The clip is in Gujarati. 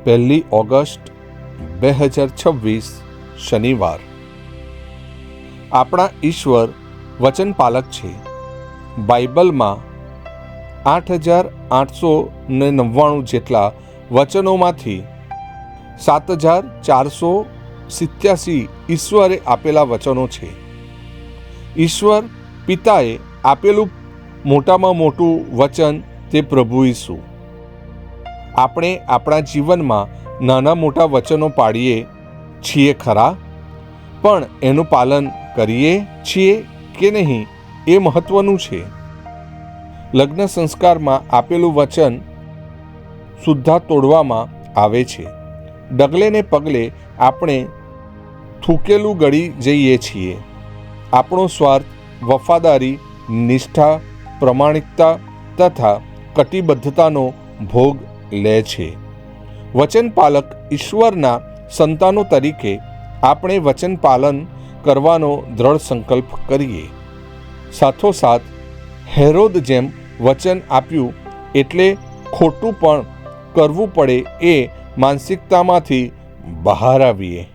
1 ઓગસ્ટ 2026 શનિવાર। આપણા ઈશ્વર વચનપાલક છે। બાઇબલમાં 8,899 જેટલા વચનોમાંથી 7,487 ઈશ્વરે આપેલા વચનો છે। ઈશ્વર પિતાએ આપેલું મોટામાં મોટું વચન તે પ્રભુ ઈસુ। આપણે આપણા જીવનમાં નાના મોટા વચનો પાડીએ છીએ ખરા, પણ એનું પાલન કરીએ છીએ કે નહીં એ મહત્વનું છે। લગ્ન સંસ્કારમાં આપેલું વચન સુદ્ધા તોડવામાં આવે છે। ડગલે ને પગલે આપણે થૂકેલું ગળી જઈએ છીએ। આપણો સ્વાર્થ, વફાદારી, નિષ્ઠા, પ્રમાણિકતા તથા કટિબદ્ધતાનો ભોગ લે છે। વચનપાલક ઈશ્વરના સંતાનો તરીકે આપણે વચન પાલન કરવાનો દ્રઢ સંકલ્પ કરીએ। સાથોસાથ હેરોદ જેમ વચન આપ્યું એટલે ખોટું પણ કરવું પડે એ માનસિકતામાંથી બહાર આવીએ।